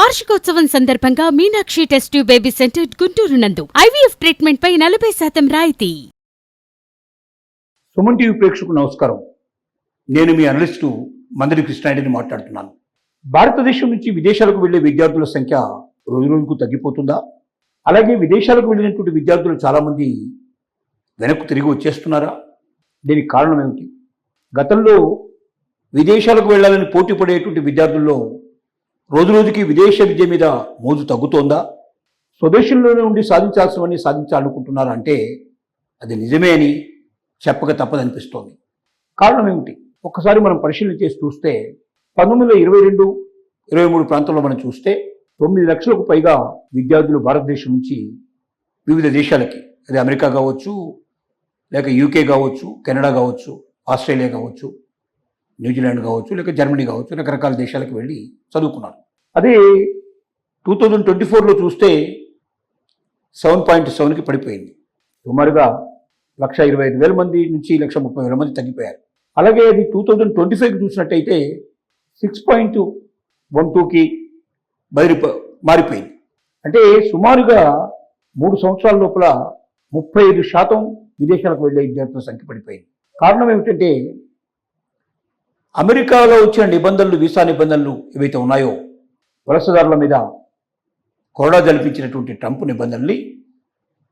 వార్షికోత్సవం సందర్భంగా Meenakshi test tube baby centre Guntur నందు ఐవీఎఫ్ ట్రీట్మెంట్ పై 40% రాయితీ. సుమన్ టీవీ ప్రేక్షకులకు నమస్కారం. నేను మీ అనలిస్టు మందడి కృష్ణారెడ్డిని మాట్లాడుతున్నాను. భారతదేశం నుంచి విదేశాలకు వెళ్లే విద్యార్థుల సంఖ్య రోజురోజుకు తగ్గిపోతుందా? అలాగే విదేశాలకు వెళ్ళినటువంటి విద్యార్థులు చాలామంది వెనక్కు తిరిగి వచ్చేస్తున్నారా? దీనికి కారణం ఏమిటి? గతంలో విదేశాలకు వెళ్ళాలని పోటీ పడేటువంటి విద్యార్థుల్లో రోజురోజుకి విదేశ విద్య మీద మోజు తగ్గుతోందా? స్వదేశంలోనే ఉండి సాధించాల్సినవన్నీ సాధించాలనుకుంటున్నారా అంటే అది నిజమే అని చెప్పక తప్పదనిపిస్తోంది. కారణం ఏమిటి? ఒక్కసారి మనం పరిశీలన చేసి చూస్తే 1922-23 ప్రాంతంలో మనం చూస్తే 9 లక్షలకు పైగా విద్యార్థులు భారతదేశం నుంచి వివిధ దేశాలకి, అది అమెరికా కావచ్చు, లేక యూకే కావచ్చు, కెనడా కావచ్చు, ఆస్ట్రేలియా కావచ్చు, న్యూజిలాండ్ కావచ్చు, లేక జర్మనీ కావచ్చు, రకరకాల దేశాలకు వెళ్ళి చదువుకున్నారు. అదే 2024లో చూస్తే 7.7కి పడిపోయింది. సుమారుగా 1,25,000 మంది నుంచి 1,30,000 మంది తగ్గిపోయారు. అలాగే అది 2025కి చూసినట్టయితే 6.12కి మారిపోయింది. అంటే సుమారుగా 3 సంవత్సరాల లోపల 35% విదేశాలకు వెళ్ళే విద్యార్థుల సంఖ్య పడిపోయింది. కారణం ఏమిటంటే అమెరికాలో వచ్చిన నిబంధనలు, వీసా నిబంధనలు ఏవైతే ఉన్నాయో, వలసదారుల మీద కొరడా జల్పించినటువంటి ట్రంప్ నిబంధనల్ని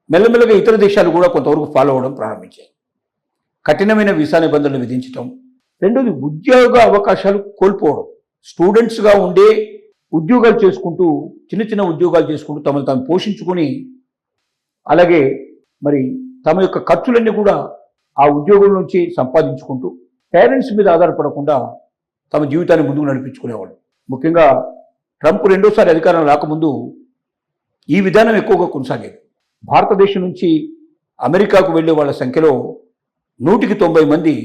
మెల్లమెల్లగా ఇతర దేశాలు కూడా కొంతవరకు ఫాలో అవ్వడం ప్రారంభించాయి. కఠినమైన వీసా నిబంధనలు విధించడం. రెండోది, ఉద్యోగ అవకాశాలు కోల్పోవడం. స్టూడెంట్స్గా ఉండే ఉద్యోగాలు చేసుకుంటూ, చిన్న చిన్న ఉద్యోగాలు చేసుకుంటూ తమను తాము పోషించుకొని, అలాగే మరి తమ యొక్క ఖర్చులన్నీ కూడా ఆ ఉద్యోగం నుంచి సంపాదించుకుంటూ పేరెంట్స్ మీద ఆధారపడకుండా తమ జీవితాన్ని ముందుకు నడిపించుకునేవాళ్ళు. ముఖ్యంగా ట్రంప్ రెండోసారి అధికారం రాకముందు ఈ విధానం ఎక్కువగా కొనసాగేది. భారతదేశం నుంచి అమెరికాకు వెళ్ళే వాళ్ళ సంఖ్యలో 100కి 90 మంది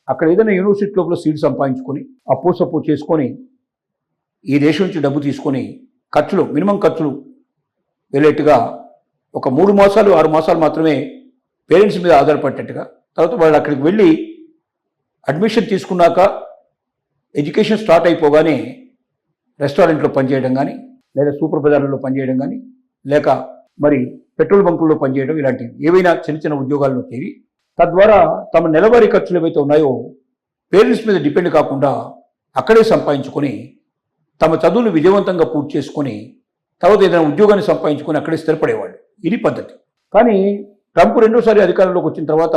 అక్కడ ఏదైనా యూనివర్సిటీ లోపల సీట్ సంపాదించుకొని అప్పో చేసుకొని ఈ దేశం నుంచి డబ్బు తీసుకొని ఖర్చులు, మినిమం ఖర్చులు వెళ్ళేట్టుగా ఒక 3 మాసాలు 6 మాసాలు మాత్రమే పేరెంట్స్ మీద ఆధారపడేట్టుగా, తర్వాత వాళ్ళు అక్కడికి వెళ్ళి అడ్మిషన్ తీసుకున్నాక ఎడ్యుకేషన్ స్టార్ట్ అయిపోగానే రెస్టారెంట్లో పనిచేయడం కానీ, లేదా సూపర్ బజార్లలో పనిచేయడం కానీ, లేక మరి పెట్రోల్ బంకుల్లో పనిచేయడం, ఇలాంటివి ఏవైనా చిన్న చిన్న ఉద్యోగాల్లో చేరి తద్వారా తమ నెలవారీ ఖర్చులు ఏవైతే ఉన్నాయో పేరెంట్స్ మీద డిపెండ్ కాకుండా అక్కడే సంపాదించుకొని తమ చదువును విజయవంతంగా పూర్తి చేసుకొని తర్వాత ఏదైనా ఉద్యోగాన్ని సంపాదించుకొని అక్కడే స్థిరపడేవాళ్ళు. ఇది పద్ధతి. కానీ ట్రంప్ రెండోసారి అధికారంలోకి వచ్చిన తర్వాత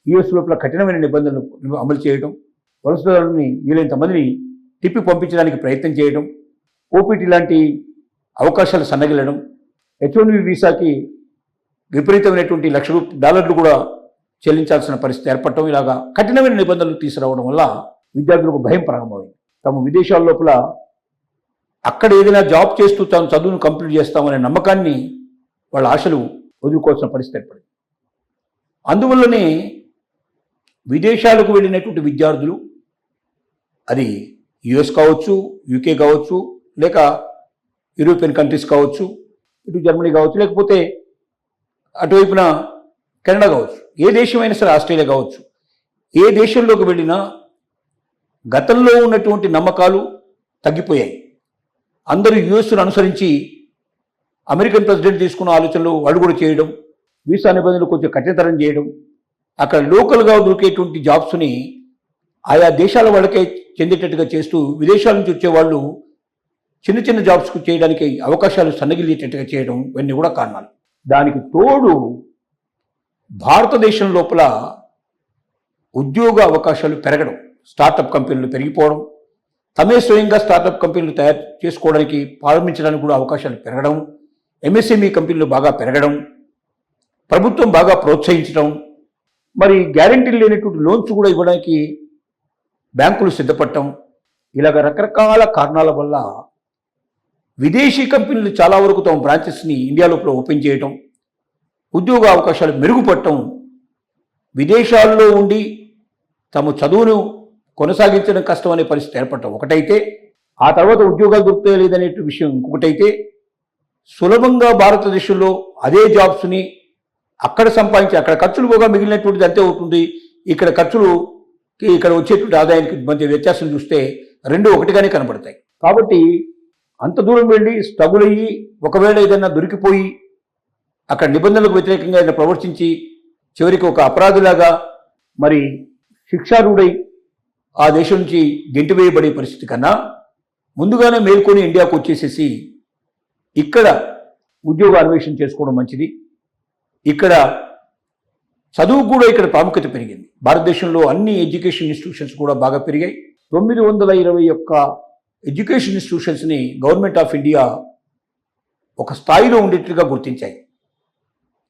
యుఎస్ లోపల కఠినమైన నిబంధనలు అమలు చేయడం, వలసదారులని వీలైనంత మందిని తిప్పి పంపించడానికి ప్రయత్నం చేయడం, ఓపీటీ లాంటి అవకాశాలు సన్నగిల్లడం, H-1B వీసాకి విపరీతమైనటువంటి $1,00,000 కూడా చెల్లించాల్సిన పరిస్థితి ఏర్పడటం, ఇలాగా కఠినమైన నిబంధనలు తీసుకురావడం వల్ల విద్యార్థులకు భయం ప్రారంభమైంది. తమ విదేశాల లోపల అక్కడ ఏదైనా జాబ్ చేస్తూ తాను చదువును కంప్లీట్ చేస్తామనే నమ్మకాన్ని, వాళ్ళ ఆశలు వదులుకోవాల్సిన పరిస్థితి ఏర్పడింది. అందువల్లనే విదేశాలకు వెళ్ళినటువంటి విద్యార్థులు, అది యుఎస్ కావచ్చు, యూకే కావచ్చు, లేక యూరోపియన్ కంట్రీస్ కావచ్చు, ఇటు జర్మనీ కావచ్చు, లేకపోతే అటువైపున కెనడా కావచ్చు, ఏ దేశమైనా సరే, ఆస్ట్రేలియా కావచ్చు, ఏ దేశంలోకి వెళ్ళినా గతంలో ఉన్నటువంటి నమ్మకాలు తగ్గిపోయాయి. అందరూ యుఎస్ను అనుసరించి అమెరికన్ ప్రెసిడెంట్ తీసుకున్న ఆలోచనలు వాళ్ళు కూడా చేయడం, వీసా నిబంధనలు కొంచెం కఠినతరం చేయడం, అక్కడ లోకల్గా దొరికేటువంటి జాబ్స్ని ఆయా దేశాల వాళ్ళకే చెందేటట్టుగా చేస్తూ విదేశాల నుంచి వచ్చేవాళ్ళు చిన్న చిన్న జాబ్స్కు చేయడానికి అవకాశాలు సన్నగిల్లేటట్టుగా చేయడం, ఇవన్నీ కూడా కారణాలు. దానికి తోడు భారతదేశం లోపల ఉద్యోగ అవకాశాలు పెరగడం, స్టార్టప్ కంపెనీలు పెరిగిపోవడం, తమే స్వయంగా స్టార్టప్ కంపెనీలు తయారు చేసుకోవడానికి ప్రారంభించడానికి కూడా అవకాశాలు పెరగడం, ఎంఎస్ఎంఈ కంపెనీలు బాగా పెరగడం, ప్రభుత్వం బాగా ప్రోత్సహించడం, మరి గ్యారెంటీలు లేనటువంటి లోన్స్ కూడా ఇవ్వడానికి బ్యాంకులు సిద్ధపడటం, ఇలాగ రకరకాల కారణాల వల్ల విదేశీ కంపెనీలు చాలా వరకు తమ బ్రాంచెస్ని ఇండియా లోపల ఓపెన్ చేయటం, ఉద్యోగ అవకాశాలు మెరుగుపడటం, విదేశాల్లో ఉండి తమ చదువును కొనసాగించడం కష్టం అనే పరిస్థితి ఏర్పడటం ఒకటైతే, ఆ తర్వాత ఉద్యోగాలు దొరుకుతాయో లేదనే విషయం ఇంకొకటైతే, సులభంగా భారతదేశంలో అదే జాబ్స్ని అక్కడ సంపాదించి అక్కడ ఖర్చులు పోగా మిగిలినటువంటిది అంతే అవుతుంది. ఇక్కడ ఖర్చులు, ఇక్కడ వచ్చేటువంటి ఆదాయానికి మధ్య వ్యత్యాసం చూస్తే రెండు ఒకటిగానే కనబడతాయి. కాబట్టి అంత దూరం వెళ్ళి స్ట్రగుల్ అయ్యి ఒకవేళ ఏదైనా దొరికిపోయి అక్కడ నిబంధనలకు వ్యతిరేకంగా ఏదైనా ప్రవర్తించి చివరికి ఒక అపరాధిలాగా మరి శిక్షారూఢై ఆ దేశం నుంచి గెంటివేయబడే పరిస్థితి కన్నా ముందుగానే మేల్కొని ఇండియాకు వచ్చేసేసి ఇక్కడ ఉద్యోగ అన్వేషణ చేసుకోవడం మంచిది. ఇక్కడ చదువు కూడా ఇక్కడ ప్రాముఖ్యత పెరిగింది. భారతదేశంలో అన్ని ఎడ్యుకేషన్ ఇన్స్టిట్యూషన్స్ కూడా బాగా పెరిగాయి. 921 ఎడ్యుకేషన్ ఇన్స్టిట్యూషన్స్ని గవర్నమెంట్ ఆఫ్ ఇండియా ఒక స్థాయిలో ఉండేట్టుగా గుర్తించాయి.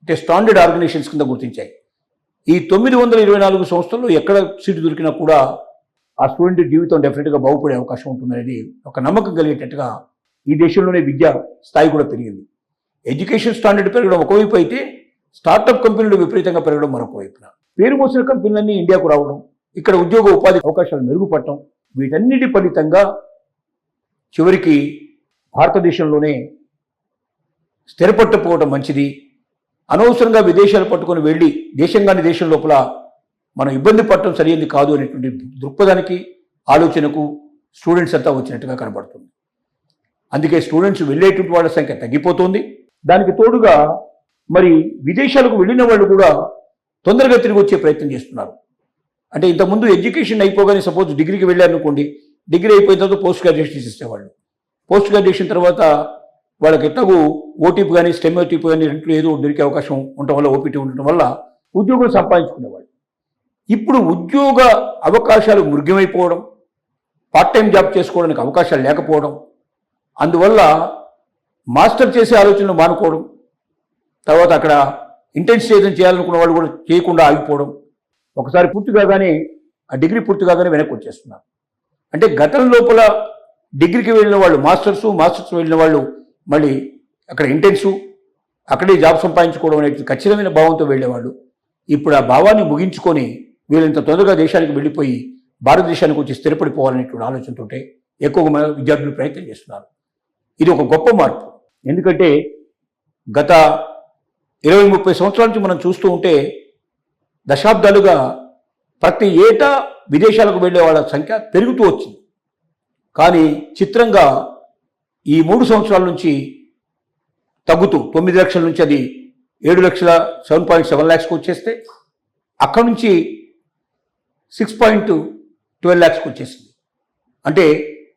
అంటే స్టాండర్డ్ ఆర్గనైజేషన్స్ కింద గుర్తించాయి. ఈ 924 సంస్థల్లో ఎక్కడ సీటు దొరికినా కూడా ఆ స్టూడెంట్ జీవితం డెఫినెట్గా బాగుపడే అవకాశం ఉంటుందనేది ఒక నమ్మకం కలిగేటట్టుగా ఈ దేశంలోనే విద్యా స్థాయి కూడా పెరిగింది. ఎడ్యుకేషన్ స్టాండర్డ్ పెరగడం ఒకవైపు అయితే స్టార్టప్ కంపెనీలు విపరీతంగా పెరగడం మరొక వైపున పేరు మోసిన కంపెనీలన్నీ ఇండియాకు రావడం, ఇక్కడ ఉద్యోగ ఉపాధి అవకాశాలు మెరుగుపడటం, వీటన్నిటి ఫలితంగా చివరికి భారతదేశంలోనే స్థిరపట్టకపోవడం మంచిది. అనవసరంగా విదేశాలు పట్టుకొని వెళ్ళి దేశంగాని దేశం లోపల మనం ఇబ్బంది పడటం సరైనది కాదు అనేటువంటి దృక్పథానికి ఆలోచనకు స్టూడెంట్స్ అంతా వచ్చినట్టుగా కనబడుతుంది. అందుకే స్టూడెంట్స్ వెళ్ళేటువంటి వాళ్ళ సంఖ్య తగ్గిపోతుంది. దానికి తోడుగా మరి విదేశాలకు వెళ్ళిన వాళ్ళు కూడా తొందరగా తిరిగి వచ్చే ప్రయత్నం చేస్తున్నారు. అంటే ఇంతకుముందు ఎడ్యుకేషన్ అయిపోగానే సపోజ్ డిగ్రీకి వెళ్ళారనుకోండి, డిగ్రీ అయిపోయిన తర్వాత పోస్ట్ గ్రాడ్యుయేషన్ ఇచ్చేవాళ్ళు. పోస్ట్ గ్రాడ్యుయేషన్ తర్వాత వాళ్ళకి ఎట్లాగూ ఓటీపీ కానీ స్టెమ్ ఓటీపీ కానీ రెంట్లో ఏదో దొరికే అవకాశం ఉండటం వల్ల, ఓపీటీ ఉండటం వల్ల ఉద్యోగం సంపాదించుకునేవాళ్ళు. ఇప్పుడు ఉద్యోగ అవకాశాలు మృగ్యమైపోవడం, పార్ట్ టైం జాబ్ చేసుకోవడానికి అవకాశాలు లేకపోవడం, అందువల్ల మాస్టర్ చేసే ఆలోచనలు మానుకోవడం, తర్వాత అక్కడ ఇంటెన్సివ్ ఏదైనా చేయాలనుకున్న వాళ్ళు కూడా చేయకుండా ఆగిపోవడం, ఒకసారి పూర్తి కాగానే ఆ డిగ్రీ పూర్తి కాగానే వెనక్కి వచ్చేస్తున్నారు. అంటే గతం లోపల డిగ్రీకి వెళ్ళిన వాళ్ళు మాస్టర్స్ వెళ్ళిన వాళ్ళు మళ్ళీ అక్కడ ఇంటెన్సివ్ అక్కడే జాబ్ సంపాదించుకోవడం అనేది ఖచ్చితమైన భావంతో వెళ్ళేవాళ్ళు. ఇప్పుడు ఆ భావాన్ని ముగించుకొని వీళ్ళంత తొందరగా దేశానికి వెళ్ళిపోయి భారతదేశానికి వచ్చి స్థిరపడిపోవాలనేటువంటి ఆలోచనతో ఎక్కువగా విద్యార్థులు ప్రయత్నం చేస్తున్నారు. ఇది ఒక గొప్ప మార్పు. ఎందుకంటే గత 20-30 సంవత్సరాల నుంచి మనం చూస్తూ ఉంటే దశాబ్దాలుగా ప్రతి ఏటా విదేశాలకు వెళ్ళే వాళ్ళ సంఖ్య పెరుగుతూ వచ్చింది. కానీ చిత్రంగా ఈ 3 సంవత్సరాల నుంచి తగ్గుతూ 9 లక్షల నుంచి అది 7,7.7 lakhsకి వచ్చేస్తే అక్కడి నుంచి 6.12 lakhsకి వచ్చేసింది. అంటే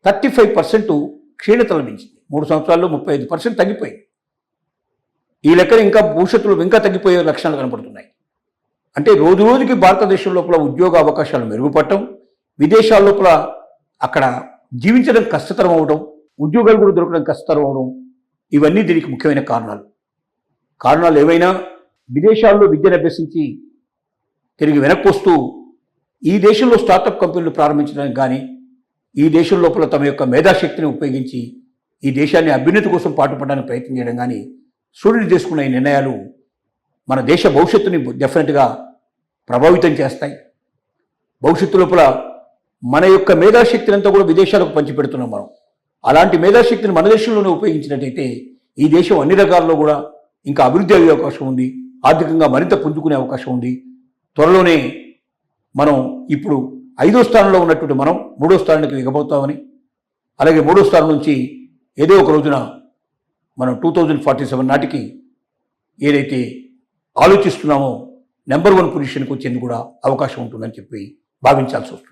35% క్షీణత లభించింది. 3 సంవత్సరాల్లో 35% తగ్గిపోయింది. ఈ లెక్కన ఇంకా భవిష్యత్తులో ఇంకా తగ్గిపోయే లక్షణాలు కనపడుతున్నాయి. అంటే రోజు రోజుకి భారతదేశం లోపల ఉద్యోగ అవకాశాలు మెరుగుపడటం, విదేశాల లోపల అక్కడ జీవించడం కష్టతరం అవడం, ఉద్యోగాలు కూడా దొరకడం కష్టతరం అవడం, ఇవన్నీ దీనికి ముఖ్యమైన కారణాలు ఏవైనా విదేశాల్లో విద్యను అభ్యసించి తిరిగి వెనక్కి వస్తూ ఈ దేశంలో స్టార్టప్ కంపెనీలు ప్రారంభించడానికి కానీ, ఈ దేశం లోపల తమ యొక్క మేధాశక్తిని ఉపయోగించి ఈ దేశాన్ని అభ్యున్నతి కోసం పాటుపడడానికి ప్రయత్నం చేయడం కానీ స్టూడెంట్ తీసుకున్న ఈ నిర్ణయాలు మన దేశ భవిష్యత్తుని డెఫినెట్గా ప్రభావితం చేస్తాయి. భవిష్యత్తు లోపల మన యొక్క మేధాశక్తిని అంతా కూడా విదేశాలకు పంచిపెడుతున్నాం మనం. అలాంటి మేధాశక్తిని మన దేశంలోనే ఉపయోగించినట్టయితే ఈ దేశం అన్ని రకాల్లో కూడా ఇంకా అభివృద్ధి అయ్యే అవకాశం ఉంది, ఆర్థికంగా మరింత పుంజుకునే అవకాశం ఉంది. త్వరలోనే మనం ఇప్పుడు 5వ స్థానంలో ఉన్నటువంటి మనం 3వ స్థానానికి ఎగబోతామని, అలాగే 3వ స్థానం నుంచి ఏదో ఒక రోజున మనం 2047 నాటికి ఏదైతే ఆలోచిస్తున్నామో నెంబర్ 1 పొజిషన్కి వచ్చేందుకు కూడా అవకాశం ఉంటుందని చెప్పి భావించాల్సి వస్తుంది.